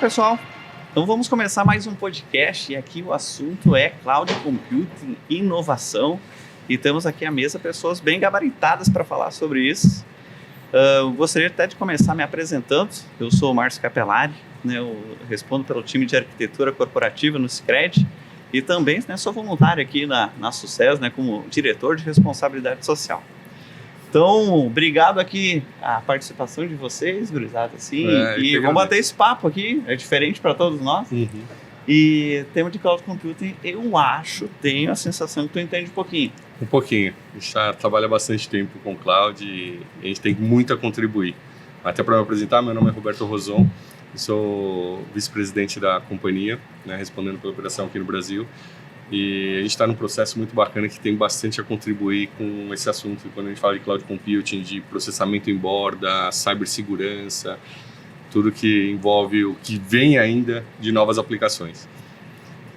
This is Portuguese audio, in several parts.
pessoal, então vamos começar mais um podcast e aqui o assunto é Cloud Computing, inovação, e temos aqui à mesa pessoas bem gabaritadas para falar sobre isso. Gostaria até de começar me apresentando. Eu sou o Márcio Capelari, né, eu respondo pelo time de arquitetura corporativa no Sicredi e também, né, sou voluntário aqui na Sucesso, né, como diretor de responsabilidade social. Então, obrigado aqui a participação de vocês, gurizada, assim, e vamos bater esse papo aqui, é diferente para todos nós. E tema de Cloud Computing, eu acho, tenho a sensação que tu entende um pouquinho. Um pouquinho, a gente trabalha bastante tempo com Cloud e a gente tem muito a contribuir. Até para me apresentar, meu nome é Roberto Roson, sou vice-presidente da companhia, né, respondendo pela operação aqui no Brasil. E a gente está num processo muito bacana que tem bastante a contribuir com esse assunto. Quando a gente fala de Cloud Computing, de processamento em borda, cibersegurança, tudo que envolve o que vem ainda de novas aplicações.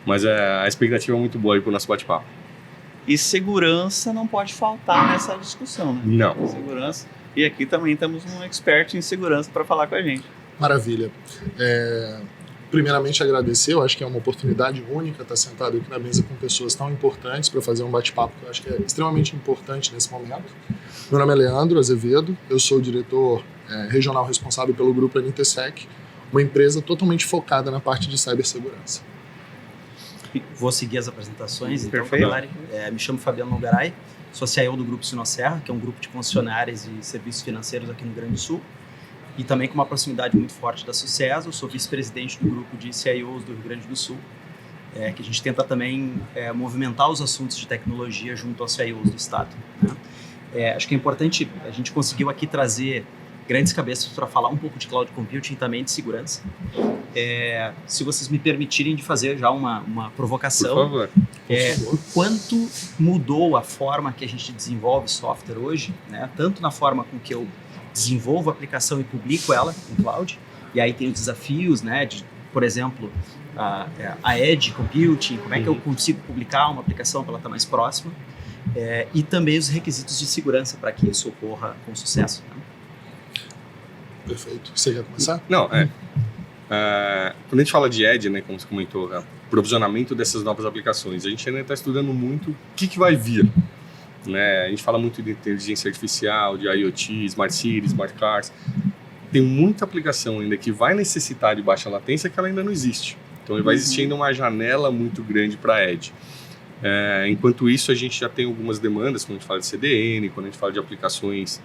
Mas a expectativa é muito boa aí para o nosso bate-papo. E segurança não pode faltar nessa discussão, né? Não. Segurança. E aqui também temos um expert em segurança para falar com a gente. Maravilha. Primeiramente agradecer, eu acho que é uma oportunidade única estar sentado aqui na mesa com pessoas tão importantes para fazer um bate-papo que eu acho que é extremamente importante nesse momento. Meu nome é Leandro Azevedo, eu sou o diretor regional responsável pelo grupo NTSec, uma empresa totalmente focada na parte de cibersegurança. Vou seguir as apresentações, então, perfeito. Me chamo Fabiano Nogaray, sou CIO do Grupo Sinosserra, que é um grupo de concessionárias e serviços financeiros aqui no Rio Grande do Sul. E também com uma proximidade muito forte da Sucesso, eu sou vice-presidente do grupo de CIOs do Rio Grande do Sul, que a gente tenta também movimentar os assuntos de tecnologia junto aos CIOs do estado, né? Acho que é importante, a gente conseguiu aqui trazer grandes cabeças para falar um pouco de Cloud Computing e também de segurança. Se vocês me permitirem de fazer já uma provocação. Por favor. O quanto mudou a forma que a gente desenvolve software hoje, né? Tanto na forma com que eu desenvolvo a aplicação e publico ela em cloud, e aí tem os desafios, né, de, por exemplo, a Edge Computing, como é que eu consigo publicar uma aplicação para ela estar mais próxima, e também os requisitos de segurança para que isso ocorra com sucesso. Né? Perfeito. Você quer começar? Não, quando a gente fala de Edge, né, como você comentou, provisionamento dessas novas aplicações, a gente ainda está estudando muito o que vai vir. Né? A gente fala muito de inteligência artificial, de IoT, Smart Cities, Smart Cars. Tem muita aplicação ainda que vai necessitar de baixa latência que ela ainda não existe. Então vai existir ainda uma janela muito grande para a Edge. Enquanto isso, a gente já tem algumas demandas, quando a gente fala de CDN, quando a gente fala de aplicações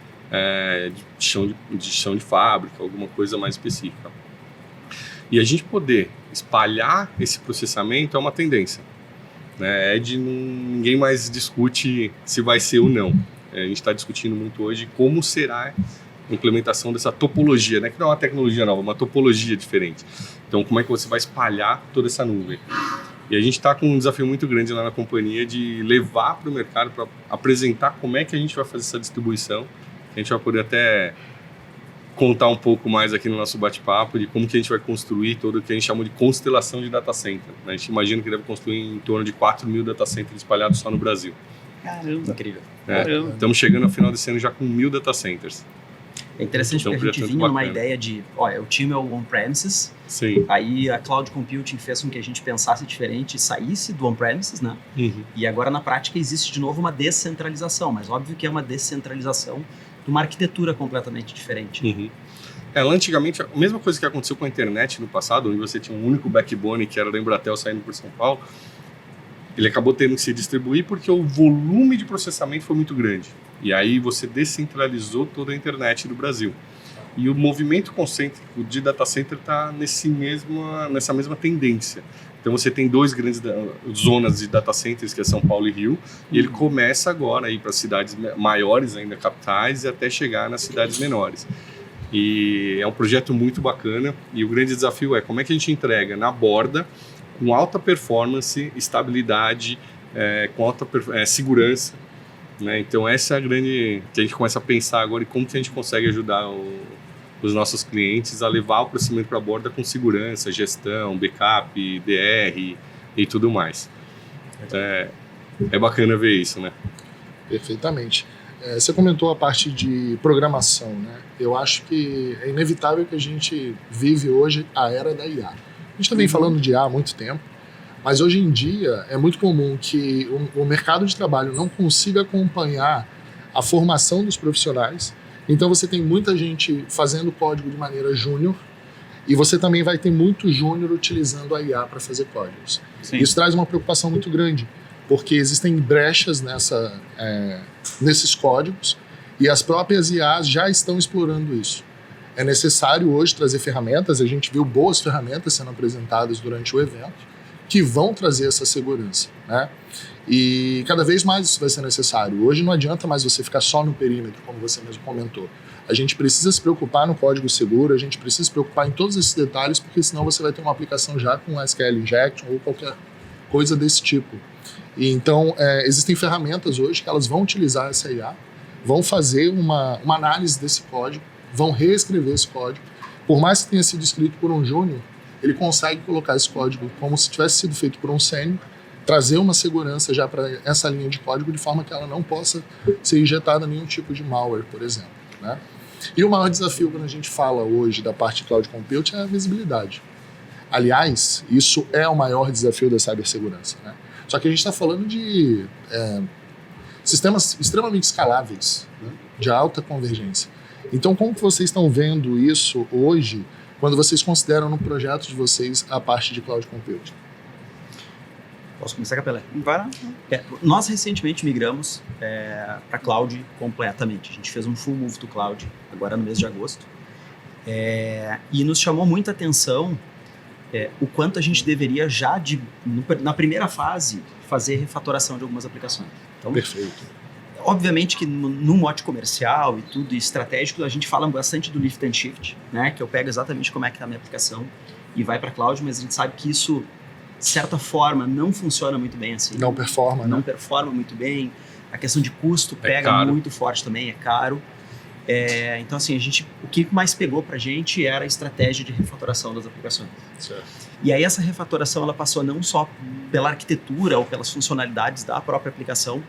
de chão de fábrica, alguma coisa mais específica. E a gente poder espalhar esse processamento é uma tendência. Edge, ninguém mais discute se vai ser ou não. A gente está discutindo muito hoje como será a implementação dessa topologia, né? Que não é uma tecnologia nova, é uma topologia diferente. Então, como é que você vai espalhar toda essa nuvem? E a gente está com um desafio muito grande lá na companhia de levar para o mercado, para apresentar como é que a gente vai fazer essa distribuição. A gente vai poder até contar um pouco mais aqui no nosso bate-papo de como que a gente vai construir todo o que a gente chama de constelação de data center. A gente imagina que deve construir em torno de 4.000 data centers espalhados só no Brasil. Caramba! Incrível. Caramba. Estamos chegando ao final desse ano já com 1.000 data centers. É interessante porque a gente vinha numa ideia de, o time é o on-premises, Sim. Aí a Cloud Computing fez com que a gente pensasse diferente e saísse do on-premises, né? E agora na prática existe de novo uma descentralização, mas óbvio que é uma descentralização de uma arquitetura completamente diferente. Antigamente, a mesma coisa que aconteceu com a internet no passado, onde você tinha um único backbone que era da Embratel saindo por São Paulo, ele acabou tendo que se distribuir porque o volume de processamento foi muito grande. E aí você descentralizou toda a internet do Brasil. E o movimento concêntrico de data center está nessa mesma tendência. Então você tem duas grandes zonas de data centers, que é São Paulo e Rio, e ele começa agora a ir para cidades maiores, ainda capitais, e até chegar nas cidades menores. E é um projeto muito bacana, e o grande desafio é como é que a gente entrega na borda, com alta performance, estabilidade, com alta segurança. Né? Então essa é a grande... que a gente começa a pensar agora em como que a gente consegue ajudar os nossos clientes a levar o processamento para a borda com segurança, gestão, backup, DR e tudo mais. É bacana ver isso, né? Perfeitamente. Você comentou a parte de programação, né? Eu acho que é inevitável que a gente vive hoje a era da IA. A gente vem falando de IA há muito tempo, mas hoje em dia é muito comum que o mercado de trabalho não consiga acompanhar a formação dos profissionais. Então você tem muita gente fazendo código de maneira júnior e você também vai ter muito júnior utilizando a IA para fazer códigos. Sim. Isso traz uma preocupação muito grande, porque existem brechas nesses códigos e as próprias IAs já estão explorando isso. É necessário hoje trazer ferramentas, a gente viu boas ferramentas sendo apresentadas durante o evento, que vão trazer essa segurança, né? E cada vez mais isso vai ser necessário. Hoje não adianta mais você ficar só no perímetro, como você mesmo comentou. A gente precisa se preocupar no código seguro, a gente precisa se preocupar em todos esses detalhes, porque senão você vai ter uma aplicação já com SQL Injection ou qualquer coisa desse tipo. E então, existem ferramentas hoje que elas vão utilizar essa IA, vão fazer uma análise desse código, vão reescrever esse código. Por mais que tenha sido escrito por um júnior, ele consegue colocar esse código como se tivesse sido feito por um sênior, trazer uma segurança já para essa linha de código de forma que ela não possa ser injetada nenhum tipo de malware, por exemplo, né? E o maior desafio quando a gente fala hoje da parte de cloud computing é a visibilidade. Aliás, isso é o maior desafio da cibersegurança, né? Só que a gente está falando de sistemas extremamente escaláveis, né? De alta convergência. Então, como que vocês estão vendo isso hoje, quando vocês consideram no projeto de vocês a parte de cloud computing? Posso começar, Capelé? Vai lá. Nós recentemente migramos para cloud completamente. A gente fez um full move to cloud agora no mês de agosto. E nos chamou muita atenção o quanto a gente deveria já, na primeira fase, fazer refatoração de algumas aplicações. Então, Perfeito. obviamente que no mote comercial e tudo, e estratégico, a gente fala bastante do lift and shift, né? Que eu pego exatamente como é que está a minha aplicação e vai para cloud, mas a gente sabe que isso, de certa forma, não funciona muito bem assim. Não performa, Não né? performa muito bem. A questão de custo pega caro. muito forte também, é caro. Então, assim, o que mais pegou pra gente era a estratégia de refatoração das aplicações. Certo. E aí essa refatoração, ela passou não só pela arquitetura ou pelas funcionalidades da própria aplicação,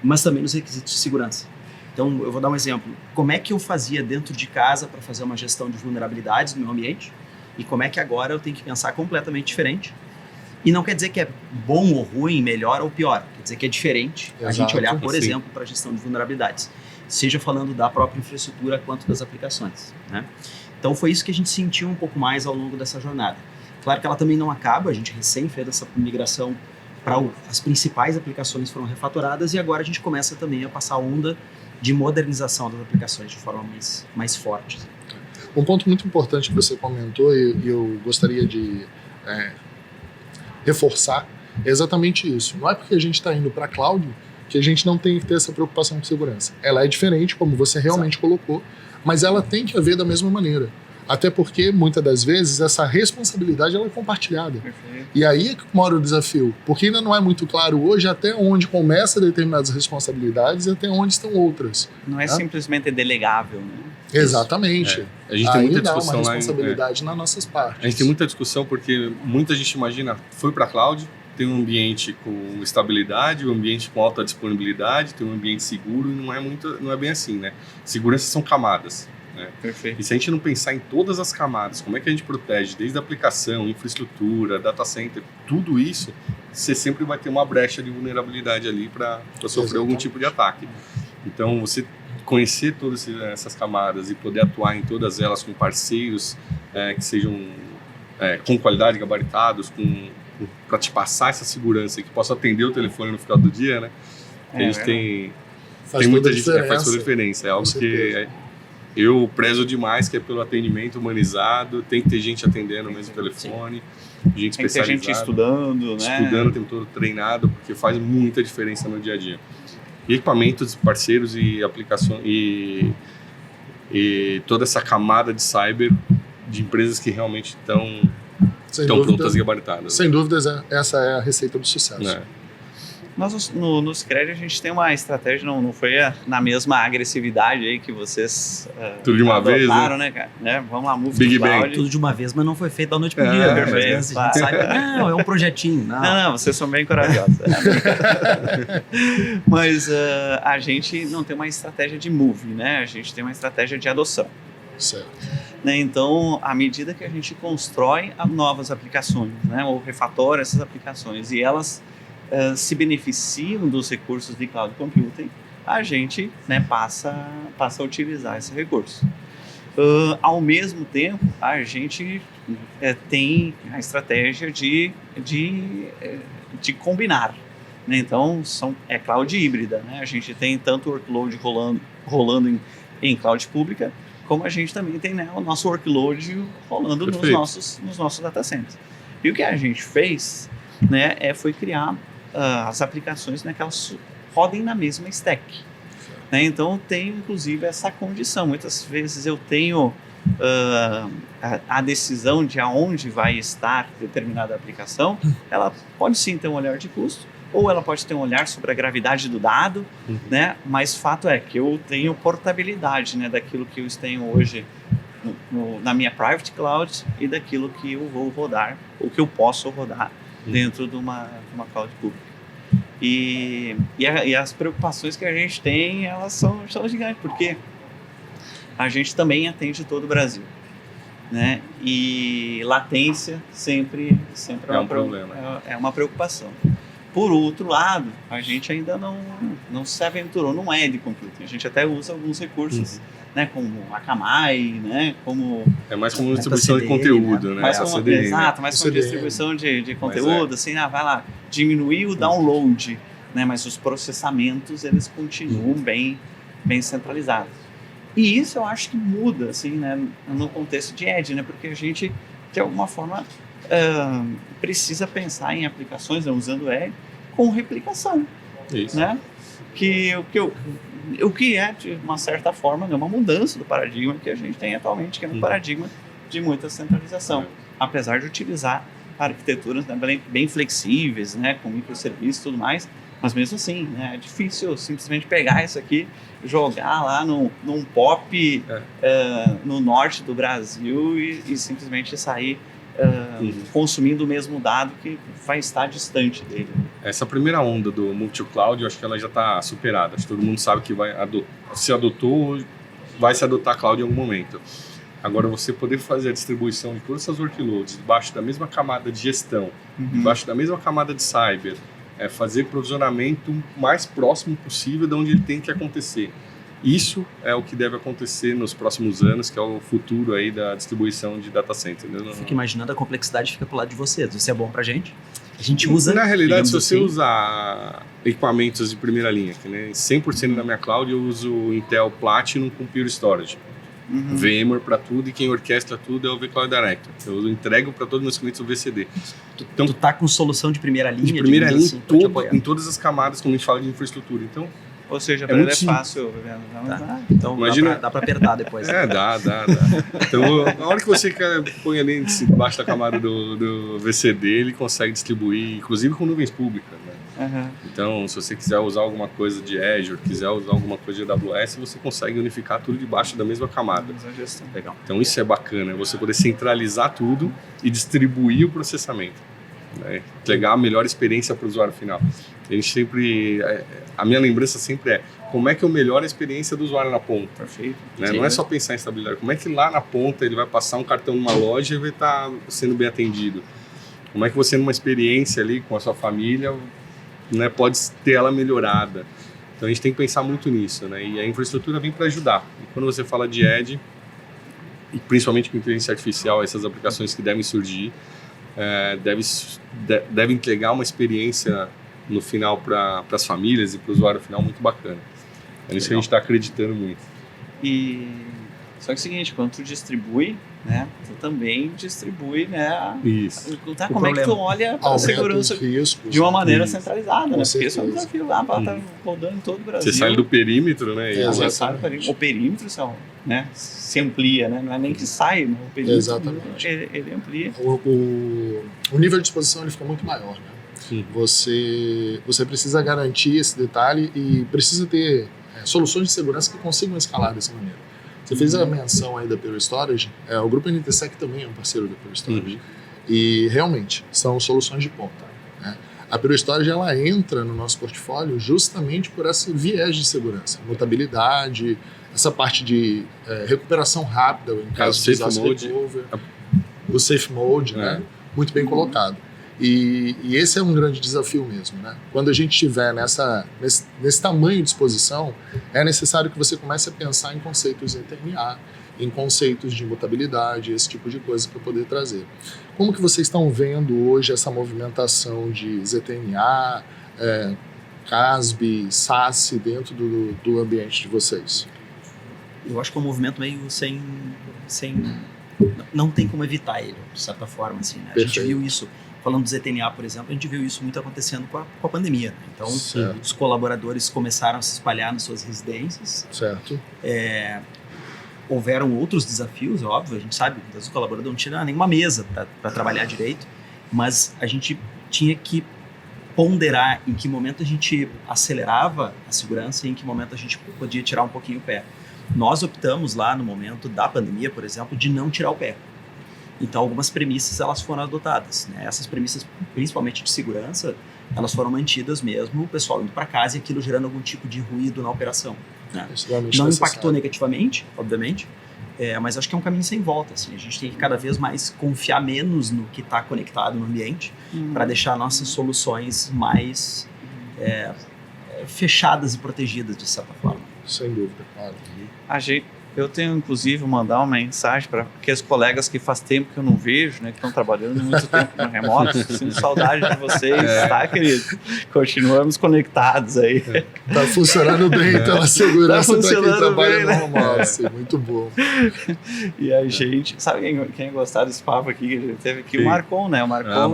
mas também nos requisitos de segurança. Então, eu vou dar um exemplo. Como é que eu fazia dentro de casa para fazer uma gestão de vulnerabilidades no meu ambiente? E como é que agora eu tenho que pensar completamente diferente? E não quer dizer que é bom ou ruim, melhor ou pior. Quer dizer que é diferente a gente Exato, olhar, por sim. exemplo, para a gestão de vulnerabilidades. Seja falando da própria infraestrutura quanto das aplicações, né? Então, foi isso que a gente sentiu um pouco mais ao longo dessa jornada. Claro que ela também não acaba, a gente recém fez essa migração para as principais aplicações foram refatoradas e agora a gente começa também a passar a onda de modernização das aplicações de forma mais forte. Um ponto muito importante que você comentou e eu gostaria de reforçar é exatamente isso. Não é porque a gente está indo para a cloud que a gente não tem que ter essa preocupação com segurança. Ela é diferente, como você realmente colocou, mas ela tem que haver da mesma maneira. Até porque, muitas das vezes, essa responsabilidade ela é compartilhada. Perfeito. E aí é que mora o desafio, porque ainda não é muito claro hoje até onde começa determinadas responsabilidades e até onde estão outras. Não é simplesmente delegável, né? Exatamente. A gente tem muita Ainda há uma discussão lá. responsabilidade nas nossas partes. A gente tem muita discussão porque muita gente imagina, foi para a cloud, tem um ambiente com estabilidade, um ambiente com alta disponibilidade, tem um ambiente seguro e não é bem assim, né? Segurança são camadas, né? Perfeito. E se a gente não pensar em todas as camadas, como é que a gente protege desde a aplicação, infraestrutura, data center, tudo isso, você sempre vai ter uma brecha de vulnerabilidade ali para sofrer algum tipo de ataque. Então, você conhecer todas essas camadas e poder atuar em todas elas com parceiros que sejam com qualidade, gabaritados, para te passar essa segurança e que possa atender o telefone no final do dia, né? A gente tem muita gente que faz toda a diferença. É algo que eu prezo demais, que é pelo atendimento humanizado, tem que ter gente atendendo mesmo o telefone, gente Tem que ter especializada. gente estudando, né? Estudando o tempo todo, treinado, porque faz muita diferença no dia a dia. E equipamentos, parceiros e aplicações e toda essa camada de cyber de empresas que realmente estão prontas e gabaritadas. Sem dúvidas, essa é a receita do sucesso. Nós, no Scred, a gente tem uma estratégia, não foi na mesma agressividade aí que vocês tudo de uma vez, né, cara? Vamos lá, Move Big to Cloud. Bang. Tudo de uma vez, mas não foi feito da noite pro dia. Né? Perfeito, Mas a gente sabe que não, é um projetinho. Não, vocês são bem corajosos. Mas a gente não tem uma estratégia de move, né? A gente tem uma estratégia de adoção. Certo. Né? Então, à medida que a gente constrói novas aplicações, né? Ou refatora essas aplicações e elas se beneficiam dos recursos de cloud computing, a gente, né, passa a utilizar esse recurso. Ao mesmo tempo, a gente tem a estratégia de combinar. Né? Então, é cloud híbrida. Né? A gente tem tanto workload rolando em cloud pública, como a gente também tem, né, o nosso workload rolando nos nossos data centers. E o que a gente fez, né, foi criar as aplicações, né, que elas rodem na mesma stack. Né? Então, tem inclusive essa condição. Muitas vezes eu tenho a decisão de aonde vai estar determinada aplicação. Ela pode sim ter um olhar de custo, ou ela pode ter um olhar sobre a gravidade do dado, né? Mas fato é que eu tenho portabilidade, né, daquilo que eu tenho hoje na minha private cloud e daquilo que eu vou rodar, ou que eu posso rodar dentro de uma cloud pública. E as preocupações que a gente tem, elas são gigantes, porque a gente também atende todo o Brasil, né? E latência sempre é uma preocupação. Por outro lado, a gente ainda não se aventurou no edge computing. A gente até usa alguns recursos, né, como Akamai, né, como... É mais como distribuição de conteúdo, né? Exato, mais como distribuição de conteúdo, assim, vai lá, diminuir o download, né, mas os processamentos, eles continuam bem centralizados. E isso eu acho que muda, assim, né, no contexto de edge, né, porque a gente, de alguma forma, precisa pensar em aplicações, né, usando edge, com replicação. Isso. Né? O que é, de uma certa forma, uma mudança do paradigma que a gente tem atualmente, que é um paradigma de muita centralização. Apesar de utilizar arquiteturas, né, bem flexíveis, né, com microserviços e tudo mais, mas mesmo assim, né, é difícil simplesmente pegar isso aqui, jogar lá num POP no norte do Brasil e simplesmente sair consumindo o mesmo dado que vai estar distante dele. Essa primeira onda do multi-cloud, eu acho que ela já está superada. Acho que todo mundo sabe que se adotou, vai se adotar cloud em algum momento. Agora, você poder fazer a distribuição de todas essas workloads debaixo da mesma camada de gestão, debaixo da mesma camada de cyber, fazer provisionamento mais próximo possível de onde ele tem que acontecer. Isso é o que deve acontecer nos próximos anos, que é o futuro aí da distribuição de data center. Fico imaginando a complexidade fica pro lado de vocês. Isso é bom pra gente. A gente usa... Na realidade, se você assim, usar equipamentos de primeira linha, que, né, 100% da minha cloud eu uso Intel Platinum com Pure Storage. VMware para tudo, e quem orquestra tudo é o vCloud Director. Eu entrego para todos os meus clientes o VCD. Então, tu tá com solução de primeira linha? De primeira linha assim, em todas as camadas, quando a gente fala de infraestrutura. Então, ou seja, para ele é fácil. Tá. Então, imagina... dá para apertar depois. Dá. Então, na hora que você põe ali debaixo da camada do VCD, ele consegue distribuir, inclusive com nuvens públicas, né? Então, se você quiser usar alguma coisa de Azure, quiser usar alguma coisa de AWS, você consegue unificar tudo debaixo da mesma camada. Legal. Então, isso é bacana, você poder centralizar tudo e distribuir o processamento, né? Entregar a melhor experiência para o usuário final. A gente sempre... A minha lembrança sempre é como é que eu melhoro a experiência do usuário na ponta. Perfeito. Né? Não é só pensar em estabilidade. Como é que lá na ponta ele vai passar um cartão numa loja e vai estar sendo bem atendido? Como é que você, numa experiência ali com a sua família, né, pode ter ela melhorada? Então a gente tem que pensar muito nisso, né? E a infraestrutura vem para ajudar. E quando você fala de edge, e principalmente com inteligência artificial, essas aplicações que devem surgir, deve entregar uma experiência no final para as famílias e para o usuário final muito bacana. É nisso que a gente está acreditando muito. Só que é o seguinte, quando tu distribui, né, tu também distribui, né, isso. Como é que tu olha a segurança de uma maneira centralizada, né? Porque isso é um desafio lá, tá rodando em todo o Brasil. Você sai do perímetro, né? O perímetro, né, se amplia, né? Não é nem que sai, né? O perímetro, exatamente. Ele amplia. O nível de exposição ele fica muito maior, né? Você precisa garantir esse detalhe e precisa ter soluções de segurança que consigam escalar dessa maneira. Você fez a menção aí da Pure Storage, o grupo NTSec também é um parceiro da Pure Storage. E realmente são soluções de ponta. Né? A Pure Storage ela entra no nosso portfólio justamente por esse viés de segurança, mutabilidade, essa parte de recuperação rápida em caso de disaster recovery, o safe mode, né? Muito bem colocado. E esse é um grande desafio mesmo, né? Quando a gente estiver nesse tamanho de exposição, é necessário que você comece a pensar em conceitos de ETNA, em conceitos de mutabilidade, esse tipo de coisa para poder trazer. Como que vocês estão vendo hoje essa movimentação de ZTNA, CASB, SASE dentro do ambiente de vocês? Eu acho que é um movimento meio sem não tem como evitar ele, de certa forma. Assim, né? A gente viu isso, falando do ZTNA, por exemplo, a gente viu isso muito acontecendo com a pandemia. Né? Então, os colaboradores começaram a se espalhar nas suas residências. Certo. Houveram outros desafios, é óbvio, a gente sabe que os colaboradores não tinham nenhuma mesa para trabalhar direito, mas a gente tinha que ponderar em que momento a gente acelerava a segurança e em que momento a gente podia tirar um pouquinho o pé. Nós optamos lá no momento da pandemia, por exemplo, de não tirar o pé. Então, algumas premissas elas foram adotadas. Né? Essas premissas, principalmente de segurança, elas foram mantidas mesmo, o pessoal indo para casa e aquilo gerando algum tipo de ruído na operação. Né? Não impactou negativamente, obviamente, mas acho que é um caminho sem volta. Assim. A gente tem que cada vez mais confiar menos no que está conectado no ambiente para deixar nossas soluções mais fechadas e protegidas, de certa forma. Sem dúvida, claro. Eu tenho, inclusive, mandar uma mensagem para aqueles colegas que faz tempo que eu não vejo, né, que estão trabalhando muito tempo no remoto. Sinto saudade de vocês, tá, querido? Continuamos conectados aí. Tá funcionando bem, então a segurança para quem trabalha no home office. Muito bom. E a gente, sabe quem gostar desse papo aqui, que a gente teve aqui? O Marcon, né? O Marcon.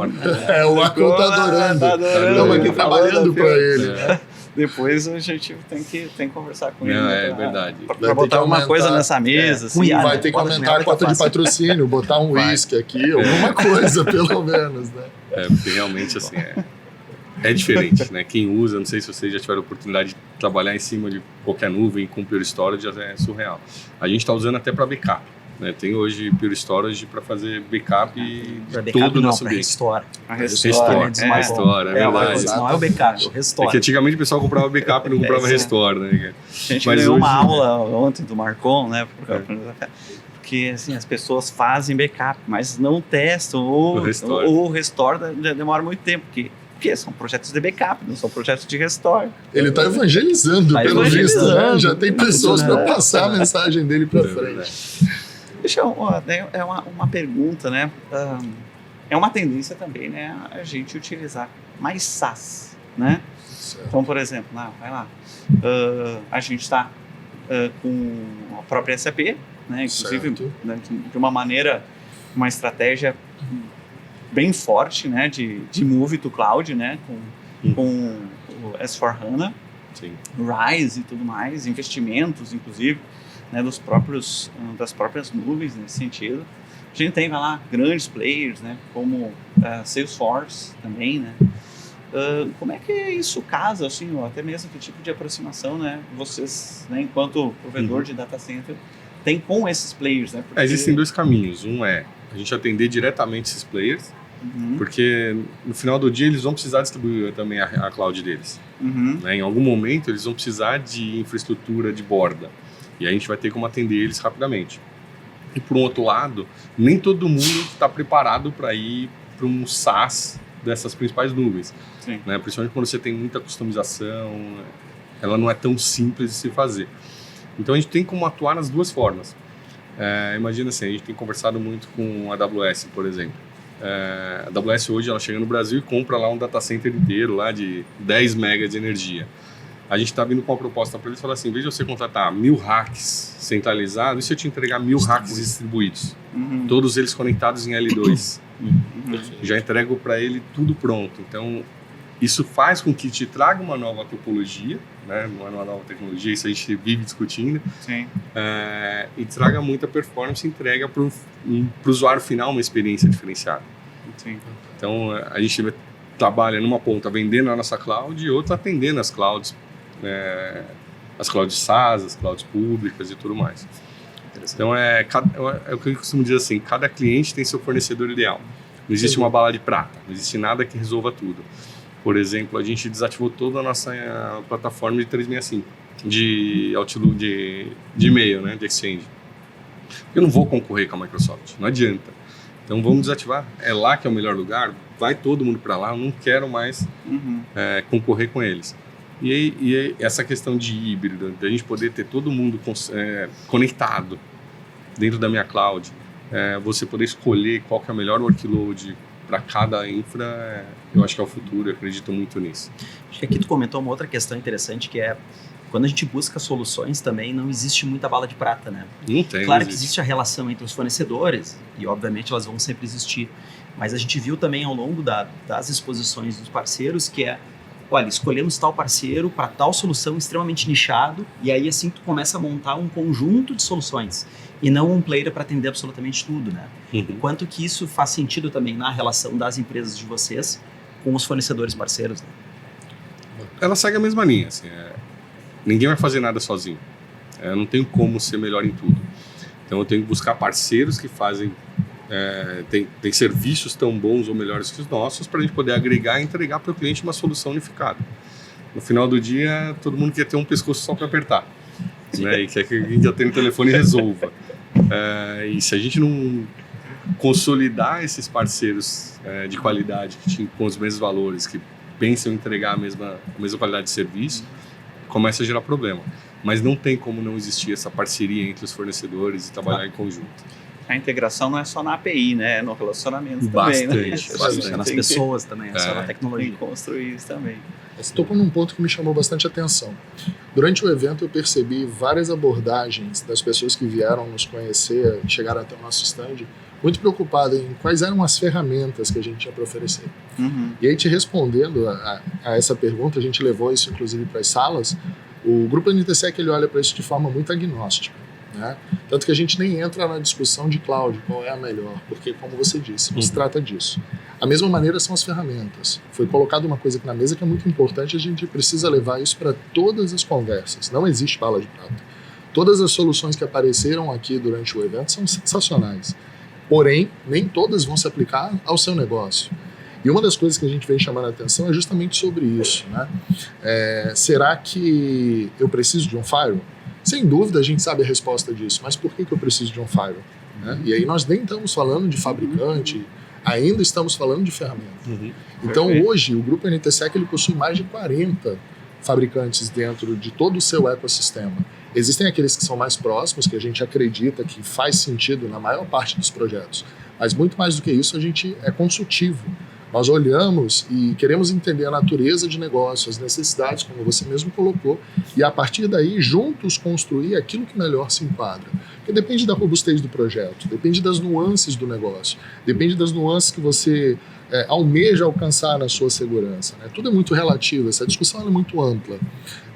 O Marcon tá adorando. Estamos aqui trabalhando para ele, né? Depois a gente tem que conversar com ele. É verdade. Para botar alguma coisa nessa mesa. Assim, vai ter que aumentar a cota de patrocínio, botar um whisky aqui, alguma coisa, pelo menos, né? Porque realmente, assim, é diferente, né? Quem usa, não sei se vocês já tiveram a oportunidade de trabalhar em cima de qualquer nuvem com Pure Storage, é surreal. A gente está usando até para backup. Né? Tem hoje Pure Storage para fazer backup todo o nosso ambiente. Restore. Restore, é verdade. Não é o backup, é o Restore. Porque antigamente o pessoal comprava backup e não comprava Restore, né? A gente ganhou uma aula ontem do Marcon, né? Porque assim, as pessoas fazem backup, mas não testam, ou o Restore demora muito tempo, porque são projetos de backup, não são projetos de restore. Ele está evangelizando, pelo visto, né? Já tem pessoas para passar a mensagem dele para frente. É uma pergunta, né? É uma tendência também, né? A gente utilizar mais SaaS, né? Certo. Então, por exemplo, vai lá. A gente está com a própria SAP, né? Inclusive, né, de uma maneira, uma estratégia bem forte, né? De move to cloud, né? Com o S4HANA, RISE e tudo mais, investimentos, inclusive, né, das próprias nuvens nesse sentido. A gente tem lá grandes players, né, como Salesforce também, né. Como é que isso casa, assim, ou até mesmo que tipo de aproximação, né, vocês, né, enquanto provedor de data center, tem com esses players, né? Porque... Existem dois caminhos. Um é a gente atender diretamente esses players, porque no final do dia eles vão precisar distribuir também a cloud deles. Né? Em algum momento eles vão precisar de infraestrutura de borda. E a gente vai ter como atender eles rapidamente. E por um outro lado, nem todo mundo está preparado para ir para um SaaS dessas principais nuvens. Né? Principalmente quando você tem muita customização, ela não é tão simples de se fazer. Então a gente tem como atuar nas duas formas. Imagina assim, a gente tem conversado muito com a AWS, por exemplo. A AWS hoje ela chega no Brasil e compra lá um data center inteiro lá de 10 megas de energia. A gente está vindo com uma proposta para eles e falar assim, em vez de você contratar 1000 racks centralizados, e se eu te entregar 1000 racks distribuídos? Todos eles conectados em L2. Já entrego para ele tudo pronto. Então, isso faz com que te traga uma nova topologia, né? Uma nova tecnologia, isso a gente vive discutindo. E traga muita performance e entrega para o usuário final uma experiência diferenciada. Então, a gente trabalha numa ponta vendendo a nossa cloud e outra atendendo as clouds, as clouds SaaS, as clouds públicas e tudo mais. Então é o que eu costumo dizer assim, cada cliente tem seu fornecedor ideal. Não existe uma bala de prata, não existe nada que resolva tudo. Por exemplo, a gente desativou toda a nossa plataforma de 365, de Outlook, de e-mail, né, de Exchange. Eu não vou concorrer com a Microsoft, não adianta. Então vamos desativar, é lá que é o melhor lugar, vai todo mundo para lá, eu não quero mais concorrer com eles. E aí, essa questão de híbrido, da gente poder ter todo mundo conectado dentro da minha cloud, você poder escolher qual que é o melhor workload para cada infra, eu acho que é o futuro, eu acredito muito nisso. Acho que aqui tu comentou uma outra questão interessante, que é quando a gente busca soluções também, não existe muita bala de prata, né? Não tem. Claro que existe a relação entre os fornecedores, e obviamente elas vão sempre existir, mas a gente viu também ao longo das exposições dos parceiros que olha, escolhemos tal parceiro para tal solução extremamente nichado, e aí assim tu começa a montar um conjunto de soluções, e não um player para atender absolutamente tudo, né? O quanto que isso faz sentido também na relação das empresas de vocês com os fornecedores parceiros, né? Ela segue a mesma linha, assim, ninguém vai fazer nada sozinho. Eu não tenho como ser melhor em tudo. Então eu tenho que buscar parceiros que fazem tem serviços tão bons ou melhores que os nossos para a gente poder agregar e entregar para o cliente uma solução unificada. No final do dia, todo mundo quer ter um pescoço só para apertar, né? E quer que alguém já tenha o telefone e resolva. E se a gente não consolidar esses parceiros de qualidade, com os mesmos valores, que pensam em entregar a mesma qualidade de serviço, começa a gerar problema. Mas não tem como não existir essa parceria entre os fornecedores e trabalhar em conjunto. A integração não é só na API, né? É no relacionamento bastante, também, né? bastante. Nas pessoas também, é só na Tem tecnologia. que construir isso também. Você tocou num ponto que me chamou bastante atenção. Durante o evento eu percebi várias abordagens das pessoas que vieram nos conhecer, chegaram até o nosso stand, muito preocupadas em quais eram as ferramentas que a gente tinha para oferecer. E aí, te respondendo a essa pergunta, a gente levou isso inclusive para as salas, o Grupo NTSEC ele olha para isso de forma muito agnóstica. Né? Tanto que a gente nem entra na discussão de cloud, qual é a melhor, porque, como você disse, não se trata disso. A mesma maneira são as ferramentas. Foi colocado uma coisa aqui na mesa que é muito importante, a gente precisa levar isso para todas as conversas. Não existe bala de prata. Todas as soluções que apareceram aqui durante o evento são sensacionais. Porém, nem todas vão se aplicar ao seu negócio. E uma das coisas que a gente vem chamando a atenção é justamente sobre isso. Né? Será que eu preciso de um firewall? Sem dúvida a gente sabe a resposta disso, mas por que eu preciso de um firewall? Né? E aí nós nem estamos falando de fabricante, ainda estamos falando de ferramenta. Então hoje o Grupo NTSEC ele possui mais de 40 fabricantes dentro de todo o seu ecossistema. Existem aqueles que são mais próximos, que a gente acredita que faz sentido na maior parte dos projetos, mas muito mais do que isso a gente é consultivo. Nós olhamos e queremos entender a natureza de negócio, as necessidades, como você mesmo colocou, e a partir daí, juntos, construir aquilo que melhor se enquadra. Porque depende da robustez do projeto, depende das nuances do negócio, depende das nuances que você almeja alcançar na sua segurança. Né? Tudo é muito relativo, essa discussão é muito ampla.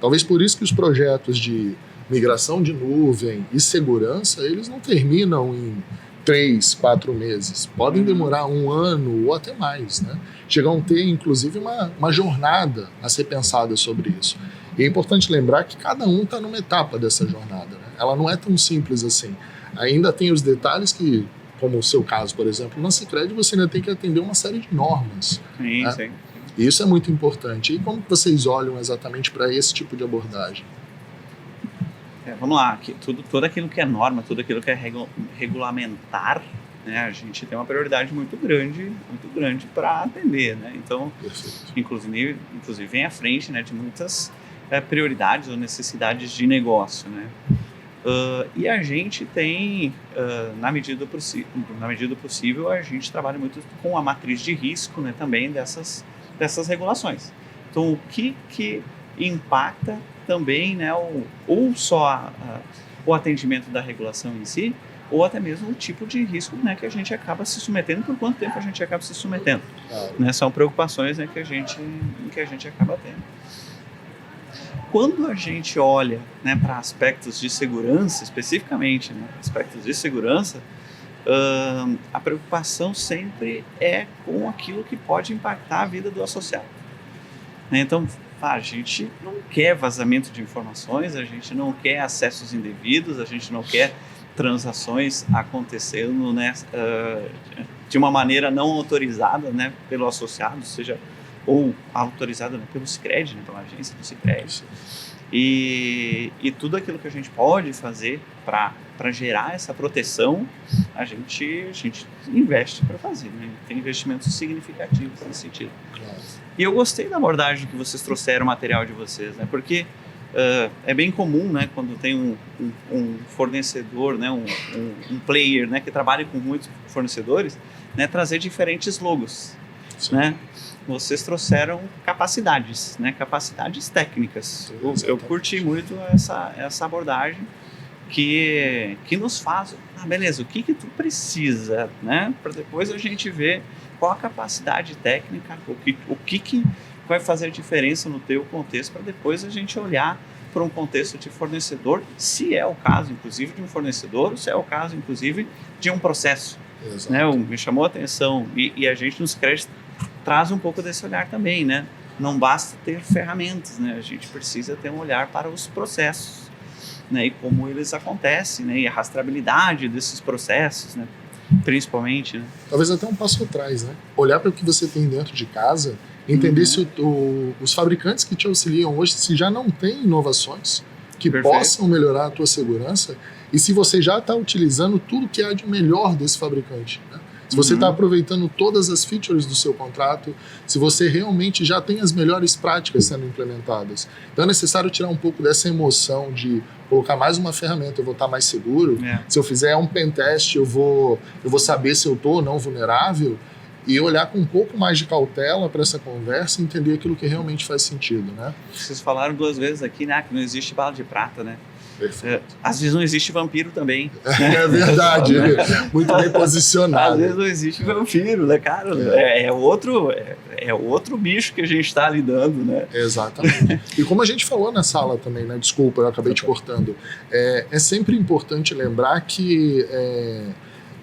Talvez por isso que os projetos de migração de nuvem e segurança, eles não terminam em 3, 4 meses. Podem demorar 1 ano ou até mais, né? Chegam a ter, inclusive, uma jornada a ser pensada sobre isso. E é importante lembrar que cada um está numa etapa dessa jornada. Né? Ela não é tão simples assim. Ainda tem os detalhes que, como o seu caso, por exemplo, na Sicredi você ainda tem que atender uma série de normas. Sim, né? sim. E isso é muito importante. E como vocês olham exatamente para esse tipo de abordagem? Vamos lá, tudo aquilo que é norma, tudo aquilo que é regulamentar, né, a gente tem uma prioridade muito grande para atender, né? Então, inclusive vem à frente, né, de muitas prioridades ou necessidades de negócio, né? E a gente tem, na medida do possível, a gente trabalha muito com a matriz de risco, né, também dessas regulações. Então, o que impacta também, né, ou só o atendimento da regulação em si, ou até mesmo o tipo de risco, né, que a gente acaba se submetendo, por quanto tempo a gente acaba se submetendo. Né, são preocupações, né, que a gente acaba tendo. Quando a gente olha, né, para aspectos de segurança, especificamente, né, aspectos de segurança, a preocupação sempre é com aquilo que pode impactar a vida do associado. Então, a gente não quer vazamento de informações, a gente não quer acessos indevidos, a gente não quer transações acontecendo, né, de uma maneira não autorizada, né, pelo associado, seja ou autorizada, né, pelo Sicredi, né, pela agência do Sicredi. E tudo aquilo que a gente pode fazer para gerar essa proteção, a gente investe para fazer, né? Tem investimentos significativos nesse sentido. Claro. E eu gostei da abordagem que vocês trouxeram, o material de vocês, né? Porque é bem comum, né, quando tem um fornecedor, né, um player, né, que trabalha com muitos fornecedores, né, trazer diferentes logos, né? Vocês trouxeram capacidades, né, capacidades técnicas. Eu curti muito essa abordagem que nos faz, beleza, o que tu precisa, né, para depois a gente ver qual a capacidade técnica, o que vai fazer diferença no teu contexto, para depois a gente olhar para um contexto de fornecedor, se é o caso, inclusive, de um fornecedor, ou se é o caso, inclusive, de um processo. Né? Me chamou a atenção, e a gente nos créditos traz um pouco desse olhar também, né? Não basta ter ferramentas, né? A gente precisa ter um olhar para os processos, né? E como eles acontecem, né? E a rastreabilidade desses processos, né? Principalmente, né? Talvez até um passo atrás, né? Olhar para o que você tem dentro de casa, entender se os fabricantes que te auxiliam hoje, se já não têm inovações que possam melhorar a tua segurança, e se você já está utilizando tudo que há de melhor desse fabricante, né? Se você está aproveitando todas as features do seu contrato, se você realmente já tem as melhores práticas sendo implementadas. Então é necessário tirar um pouco dessa emoção de colocar mais uma ferramenta, eu vou estar mais seguro. Se eu fizer um pentest, eu vou saber se eu estou ou não vulnerável, e olhar com um pouco mais de cautela para essa conversa e entender aquilo que realmente faz sentido, né? Vocês falaram 2 vezes aqui, né, que não existe bala de prata, né? Às vezes não existe vampiro também. É verdade, muito bem posicionado. Às vezes não existe vampiro, né, cara? É outro bicho que a gente está lidando, né? Exatamente. E como a gente falou na sala também, né? Desculpa, eu acabei te cortando. É sempre importante lembrar que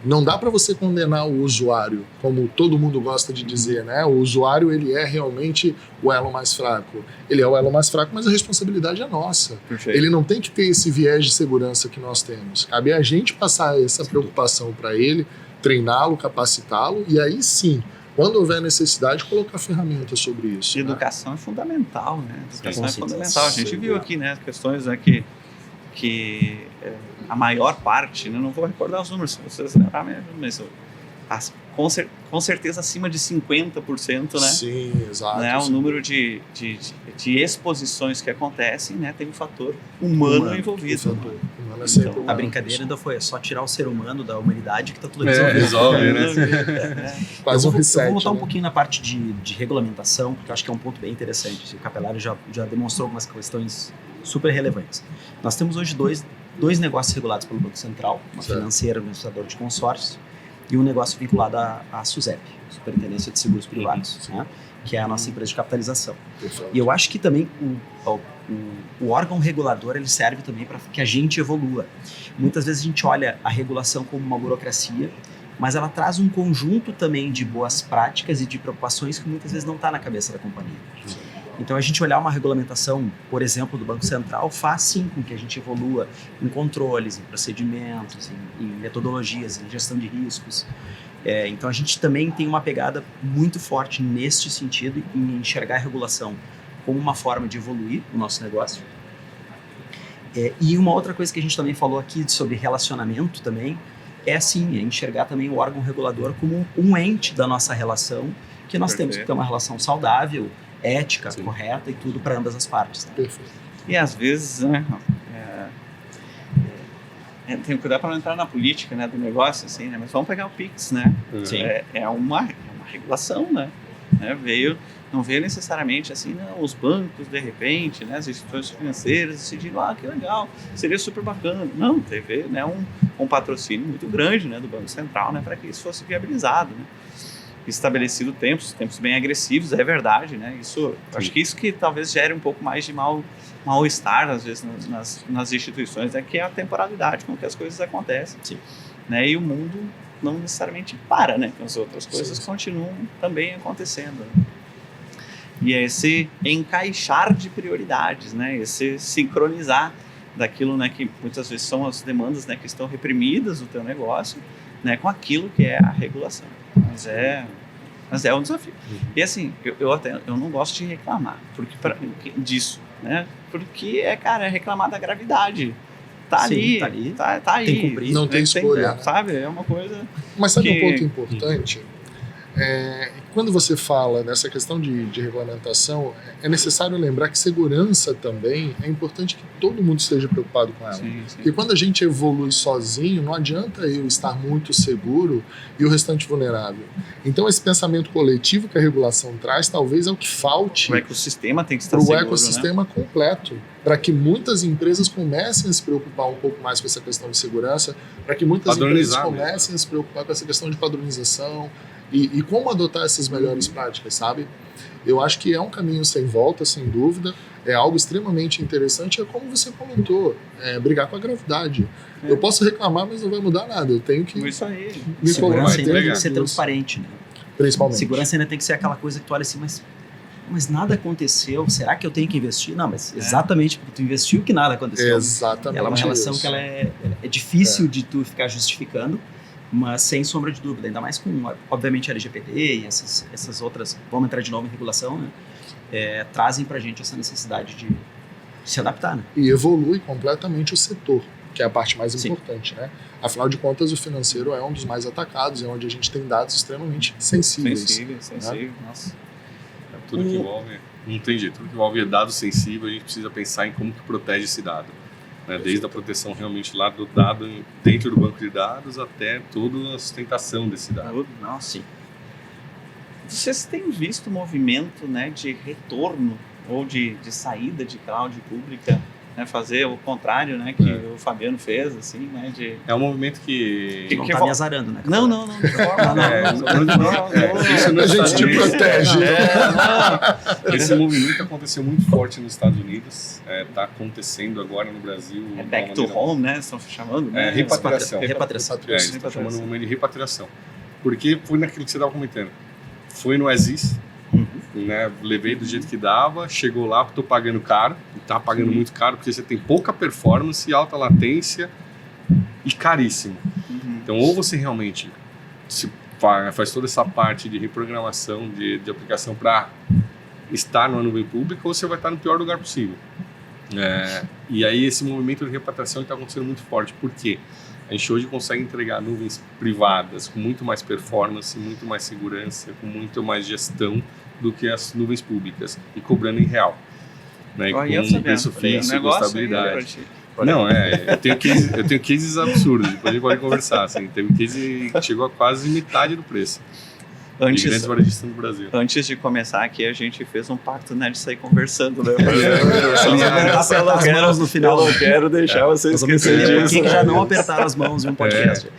não dá para você condenar o usuário, como todo mundo gosta de dizer, né? O usuário, ele é realmente o elo mais fraco. Ele é o elo mais fraco, mas a responsabilidade é nossa. Perfeito. Ele não tem que ter esse viés de segurança que nós temos. Cabe a gente passar essa preocupação para ele, treiná-lo, capacitá-lo, e aí sim, quando houver necessidade, colocar ferramentas sobre isso. Educação é fundamental, né? Educação é fundamental. A gente viu aqui, né, questões, né, que a maior parte, né, não vou recordar os números, se vocês lembrarem, mas com certeza acima de 50%, né? Sim, exato. Né, o número de exposições que acontecem, né, tem um fator humano envolvido. Então, a brincadeira ainda foi só tirar o ser humano da humanidade que está tudo resolve, né? Quase um reset. Eu vou voltar um pouquinho na parte de regulamentação, porque eu acho que é um ponto bem interessante. O Capelário já demonstrou algumas questões super relevantes. Nós temos hoje dois negócios regulados pelo Banco Central, uma financeira, um administrador de consórcio, e um negócio vinculado à SUSEP, Superintendência de Seguros Privados, né? Que é a nossa empresa de capitalização. Perfeito. E eu acho que também o órgão regulador, ele serve também para que a gente evolua. Muitas vezes a gente olha a regulação como uma burocracia, mas ela traz um conjunto também de boas práticas e de preocupações que muitas vezes não está na cabeça da companhia. Então, a gente olhar uma regulamentação, por exemplo, do Banco Central, faz sim com que a gente evolua em controles, em procedimentos, em metodologias, em gestão de riscos. Então, a gente também tem uma pegada muito forte neste sentido, em enxergar a regulação como uma forma de evoluir o nosso negócio. E uma outra coisa que a gente também falou aqui sobre relacionamento também, é enxergar também o órgão regulador como um ente da nossa relação, que nós temos que ter uma relação saudável, ética, correta e tudo para ambas as partes. Né? Perfeito. E às vezes, né, tem que cuidar para não entrar na política, né, do negócio, assim, né, mas vamos pegar o Pix, né? Sim. É uma regulação, né? Não veio necessariamente assim, não, os bancos, de repente, né, as instituições financeiras decidiram, que legal, seria super bacana. Não, teve, né, um patrocínio muito grande, né, do Banco Central, né, para que isso fosse viabilizado, né? Estabelecido tempos bem agressivos, é verdade, né? Acho que isso que talvez gere um pouco mais de mal-estar, às vezes, nas instituições, que é a temporalidade com que as coisas acontecem. Sim. Né? E o mundo não necessariamente para, né? As outras coisas continuam também acontecendo. Né? E é esse encaixar de prioridades, né? Esse sincronizar daquilo, né, que muitas vezes são as demandas, né, que estão reprimidas do teu negócio, né, com aquilo que é a regulação. Mas é um desafio. E assim, eu não gosto de reclamar disso, né? Porque é reclamar da gravidade. Tá ali. Tá aí. Tem que cumprir. Não tem escolha, né? Sabe? É uma coisa... Mas sabe um ponto importante? Quando você fala nessa questão de regulamentação, é necessário lembrar que segurança também é importante que todo mundo esteja preocupado com ela. Sim. Porque quando a gente evolui sozinho, não adianta eu estar muito seguro e o restante vulnerável. Então esse pensamento coletivo que a regulação traz talvez é o que falte o ecossistema tem que estar para o seguro, ecossistema, né, completo, para que muitas empresas comecem a se preocupar um pouco mais com essa questão de segurança, para que muitas empresas comecem a se preocupar com essa questão de padronização, e como adotar essas melhores práticas, sabe? Eu acho que é um caminho sem volta, sem dúvida, é algo extremamente interessante, é como você comentou, brigar com a gravidade. Eu posso reclamar, mas não vai mudar nada, eu tenho que Isso aí. me Segurança ainda tem que colocar ser transparente, né? Principalmente. Segurança ainda tem que ser aquela coisa que tu olha assim, mas nada aconteceu, será que eu tenho que investir? Não, mas exatamente porque tu investiu que nada aconteceu. Exatamente. Ela é uma relação isso. que ela é difícil de tu ficar justificando, mas sem sombra de dúvida, ainda mais com, obviamente, LGPD e essas outras, vamos entrar de novo em regulação, né? Trazem pra gente essa necessidade de se adaptar, né? E evolui completamente o setor, que é a parte mais Sim. importante, né? Afinal de contas, o financeiro é um dos mais atacados, é onde a gente tem dados extremamente sensíveis. Sensível, nossa. Tudo que envolve, não tem jeito, tudo que envolve dado sensível, a gente precisa pensar em como que protege esse dado. Né? Desde a proteção realmente lá do dado dentro do banco de dados até toda a sustentação desse dado. Nossa, sim. Vocês têm visto movimento, né, de retorno ou de saída de cloud pública, né, fazer o contrário, né, que o Fabiano fez, assim, né, de... É um movimento que... Não tá me azarando, né? Não, de forma A gente te protege. Esse movimento aconteceu muito forte nos Estados Unidos, está acontecendo agora no Brasil. É back to home, né, estão chamando, né? Repatriação. Repatriação. Eles estão chamando um momento de repatriação. Porque foi naquilo que você estava comentando. Foi no Aziz, né, levei do jeito que dava, chegou lá, estou pagando caro, está pagando muito caro, porque você tem pouca performance, alta latência e caríssimo. Então, ou você realmente faz toda essa parte de reprogramação de aplicação para estar numa nuvem pública, ou você vai estar no pior lugar possível. E aí esse movimento de repatriação está acontecendo muito forte. Por quê? A gente hoje consegue entregar nuvens privadas com muito mais performance, muito mais segurança, com muito mais gestão do que as nuvens públicas, e cobrando em real, né? Com preço fixo, com estabilidade. Não, eu tenho cases absurdos, depois a gente pode conversar. Assim, teve um case que chegou a quase metade do preço. De grandes varejistas no Brasil. Antes de começar aqui, a gente fez um pacto, né, de sair conversando, né? Eu não quero deixar vocês esquecerem disso. Quem já não apertaram as mãos em um podcast?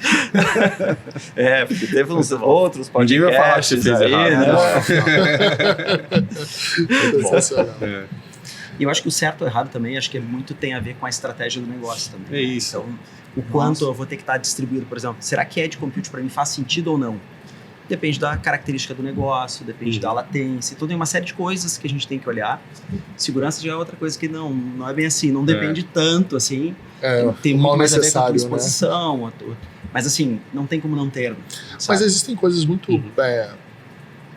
Porque teve uns outros podcasts. Ninguém vai falar que você fez errado. Sensacional. E eu acho que o certo ou errado também, acho que muito tem a ver com a estratégia do negócio também. É isso. Então, o quanto eu vou ter que estar distribuído, por exemplo, será que edge compute para mim faz sentido ou não? Depende da característica do negócio, depende da latência, então tem uma série de coisas que a gente tem que olhar. Segurança já é outra coisa que não é bem assim, não depende tanto, assim. Tem muito mais a ver com a tua exposição, mas assim, não tem como não ter. Sabe? Mas existem coisas muito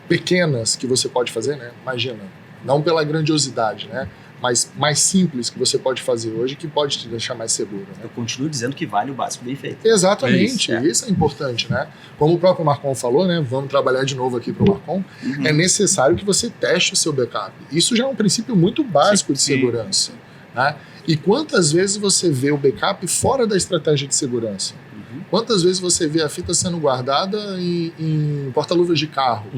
pequenas que você pode fazer, né? Imagina, não pela grandiosidade, né? Mas mais simples que você pode fazer hoje, que pode te deixar mais seguro. Né? Eu continuo dizendo que vale o básico bem feito. Exatamente, isso é importante, né? Como o próprio Marcon falou, né? Vamos trabalhar de novo aqui para o Marcon. É necessário que você teste o seu backup. Isso já é um princípio muito básico de segurança. Né? E quantas vezes você vê o backup fora da estratégia de segurança? Quantas vezes você vê a fita sendo guardada em porta-luvas de carro?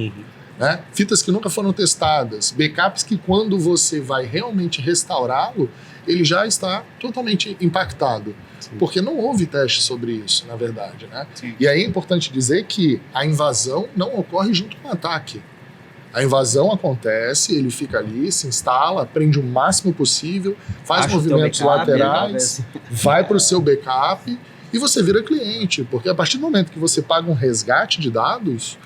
Né? Fitas que nunca foram testadas, backups que quando você vai realmente restaurá-lo, ele já está totalmente impactado. Porque não houve teste sobre isso, na verdade. Né? E aí é importante dizer que a invasão não ocorre junto com o ataque. A invasão acontece, ele fica ali, se instala, prende o máximo possível, faz movimentos laterais, vai para o seu backup e você vira cliente, porque a partir do momento que você paga um resgate de dados,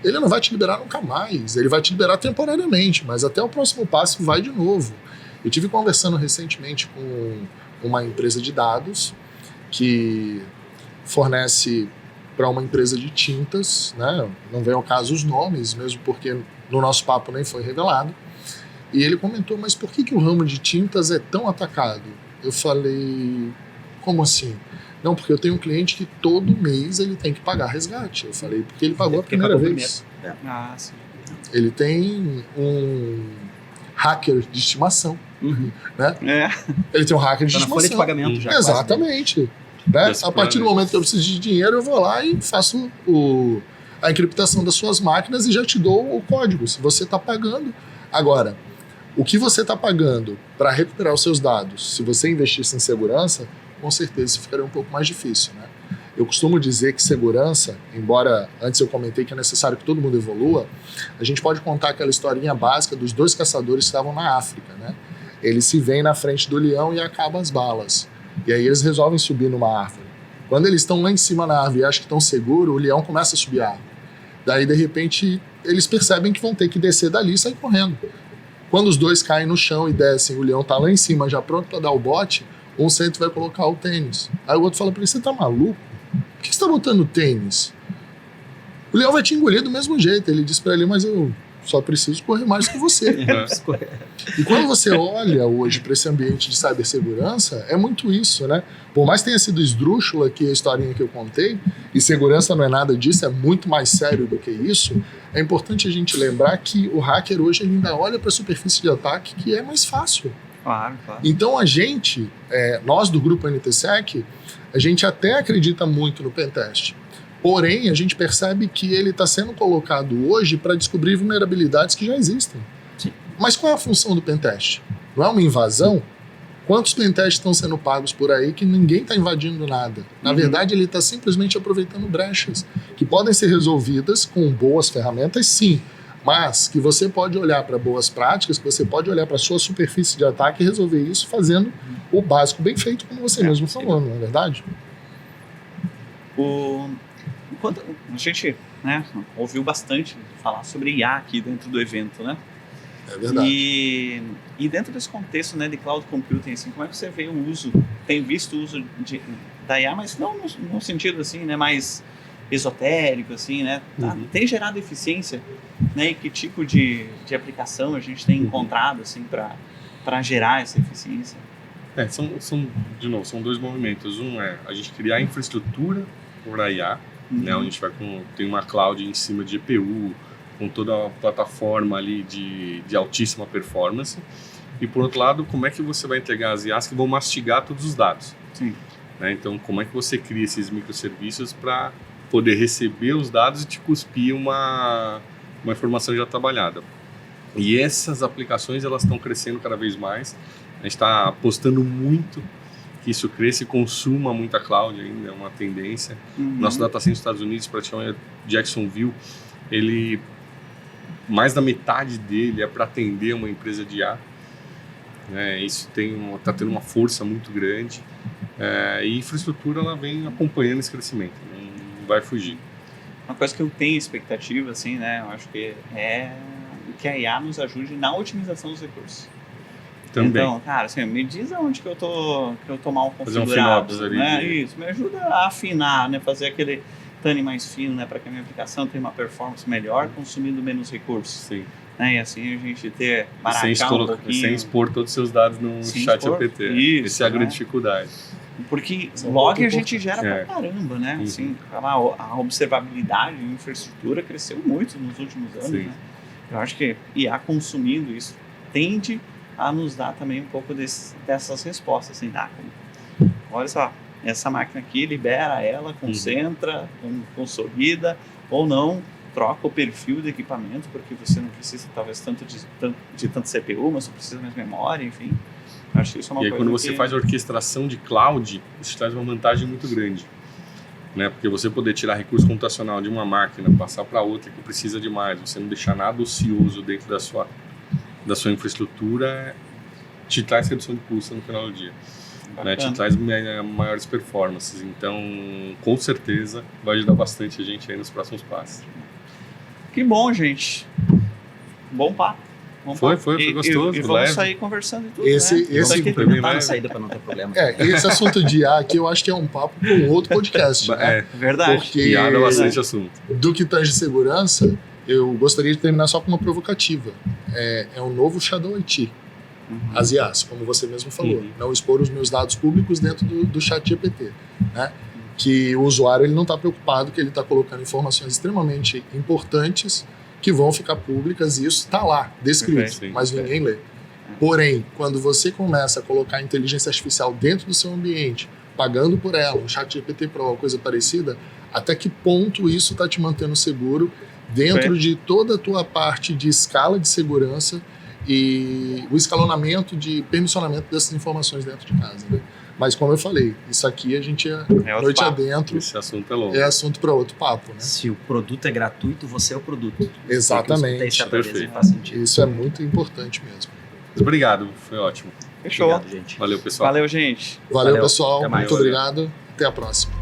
ele não vai te liberar nunca mais, ele vai te liberar temporariamente, mas até o próximo passo vai de novo. Eu tive conversando recentemente com uma empresa de dados que fornece para uma empresa de tintas, né? Não vem ao caso os nomes, mesmo porque no nosso papo nem foi revelado, e ele comentou, mas por que o ramo de tintas é tão atacado? Eu falei, como assim? Não, porque eu tenho um cliente que todo mês ele tem que pagar resgate. Eu falei, porque ele pagou a primeira vez. Ah, sim. Ele tem um hacker de estimação. Né? Ele tem um hacker de Tá na estimação. folha de pagamento já. Exatamente. Né? A partir do momento que eu preciso de dinheiro, eu vou lá e faço a encriptação das suas máquinas e já te dou o código, se você está pagando. Agora, o que você está pagando para recuperar os seus dados, se você investisse em segurança, com certeza ficaria um pouco mais difícil. Né? Eu costumo dizer que segurança, embora antes eu comentei que é necessário que todo mundo evolua, a gente pode contar aquela historinha básica dos 2 caçadores que estavam na África. Né? Eles se veem na frente do leão e acabam as balas. E aí eles resolvem subir numa árvore. Quando eles estão lá em cima na árvore e acham que estão seguros, o leão começa a subir a árvore. Daí, de repente, eles percebem que vão ter que descer dali e sair correndo. Quando os 2 caem no chão e descem, o leão está lá em cima, já pronto para dar o bote, um senta e vai colocar o tênis. Aí o outro fala para ele, você tá maluco? Por que você tá botando tênis? O leão vai te engolir do mesmo jeito. Ele diz para ele, mas eu só preciso correr mais que você. E quando você olha hoje para esse ambiente de cibersegurança, é muito isso, né? Por mais que tenha sido esdrúxula aqui a historinha que eu contei, e segurança não é nada disso, é muito mais sério do que isso, é importante a gente lembrar que o hacker hoje ele ainda olha para a superfície de ataque que é mais fácil. Claro. Então a gente, nós do grupo NTSec, a gente até acredita muito no pentest. Porém, a gente percebe que ele está sendo colocado hoje para descobrir vulnerabilidades que já existem. Sim. Mas qual é a função do pentest? Não é uma invasão? Quantos pentests estão sendo pagos por aí que ninguém está invadindo nada? Na verdade, ele está simplesmente aproveitando brechas que podem ser resolvidas com boas ferramentas, sim, mas que você pode olhar para boas práticas, que você pode olhar para a sua superfície de ataque e resolver isso fazendo o básico bem feito, como você mesmo falou, não é verdade? Enquanto a gente, né, ouviu bastante falar sobre IA aqui dentro do evento, né? É verdade. E dentro desse contexto, né, de cloud computing, assim, como é que você vê o uso, tem visto o uso da IA, mas não no sentido assim, né, mais esotérico, assim, né? Tem gerado eficiência, né? E que tipo de aplicação a gente tem encontrado, assim, para gerar essa eficiência? São 2 movimentos. Um é a gente criar infraestrutura para IA, né, onde a gente tem uma cloud em cima de GPU, com toda a plataforma ali de altíssima performance. E por outro lado, como é que você vai entregar as IAs que vão mastigar todos os dados? Sim. Né, então, como é que você cria esses microserviços para poder receber os dados e te cuspir uma informação já trabalhada? E essas aplicações, elas estão crescendo cada vez mais. A gente está apostando muito que isso cresça e consuma muita cloud ainda, é uma tendência. Nosso data center nos Estados Unidos, praticamente Jacksonville, ele, mais da metade dele é para atender uma empresa de IA. Isso está tendo uma força muito grande. E a infraestrutura ela vem acompanhando esse crescimento, não vai fugir. Uma coisa que eu tenho expectativa, assim, né, eu acho que é que a IA nos ajude na otimização dos recursos. Também. Então, cara, assim, me diz aonde que eu tô mal configurado. Fazer um FinOps ali. Né? Isso, me ajuda a afinar, né? Fazer aquele tuning mais fino, né? Para que a minha aplicação tenha uma performance melhor, consumindo menos recursos. Sim. Né? E assim a gente ter baratear um pouquinho. Sem expor todos os seus dados no chat GPT. Isso, essa é a né? grande dificuldade. Porque log a gente gera pra caramba, né? Assim, a observabilidade, a infraestrutura cresceu muito nos últimos anos, né? Eu acho que IA consumindo isso tende a nos dar também um pouco dessas respostas, assim, olha só, essa máquina aqui libera ela, concentra, consolida, ou não, troca o perfil do equipamento, porque você não precisa talvez tanto de tanto CPU, mas você precisa mais memória, enfim. Acho que isso é uma coisa. E aí quando você faz a orquestração de cloud, isso traz uma vantagem muito grande, né? Porque você poder tirar recurso computacional de uma máquina, passar para outra que precisa de mais, você não deixar nada ocioso dentro da sua infraestrutura, te traz redução de custo no final do dia. né, te Bacana. traz maiores performances. Então, com certeza, vai ajudar bastante a gente aí nos próximos passos. Que bom, gente. Bom papo. Bom Foi papo. gostoso, E vamos leve. sair conversando e tudo, Esse- né? esse- Isso aqui- Pra mim, Tá na né? saída para não ter problema. Esse assunto de IA aqui eu acho que é um papo para um outro podcast, né? É, Verdade. Porque e abre bastante assunto. do que traz de segurança, eu gostaria de terminar só com uma provocativa. É um novo Shadow IT, Uhum. as IAs, como você mesmo falou. Uhum. Não expor os meus dados públicos dentro do chat GPT, né? Que o usuário ele não está preocupado que ele está colocando informações extremamente importantes que vão ficar públicas e isso está lá, descrito, Perfeito, sim. mas ninguém lê. Porém, quando você começa a colocar inteligência artificial dentro do seu ambiente, pagando por ela, um chat GPT Pro ou coisa parecida, até que ponto isso está te mantendo seguro dentro de toda a tua parte de escala de segurança e o escalonamento de permissionamento dessas informações dentro de casa, né? Mas como eu falei, isso aqui a gente outro noite papo. adentro, Esse assunto é longo. é assunto para outro papo, né? Se o produto é gratuito, você é o produto. Exatamente. Certa vez e Perfeito. faz sentido. Isso é muito importante mesmo. Mas obrigado, foi ótimo. Fechou. Obrigado, gente. Valeu, pessoal. Valeu, gente. Valeu, Valeu. pessoal. Até mais. Muito obrigado. Até a próxima.